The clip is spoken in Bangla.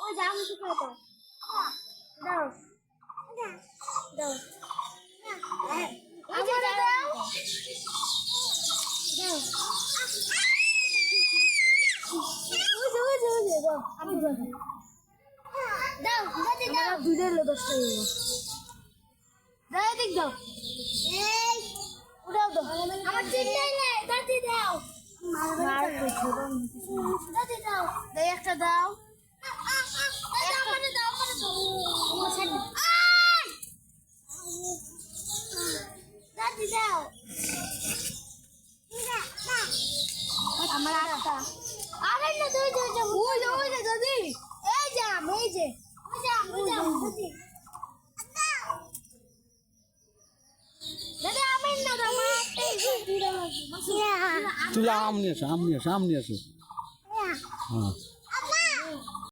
ওই জাম শুকে তো দাও দাও আমারে দাও দাও ওই দাও আমি দাও দাও দাদি দাও দুধে লো 10 টাকা দাও দেখ দাও এই উড়াও দাও আমার চিন্তাই নেই দাদি দাও মার কইছো দাদি দাও দেই একটা দাও আমারে দাও দাদি দাও আমার একটা আরে না দুই ওই যে দাদি এই জাম এই যে ওই জাম দাদি দাদা আমি না দামা তুই আম নিয়ে আসো হ্যাঁ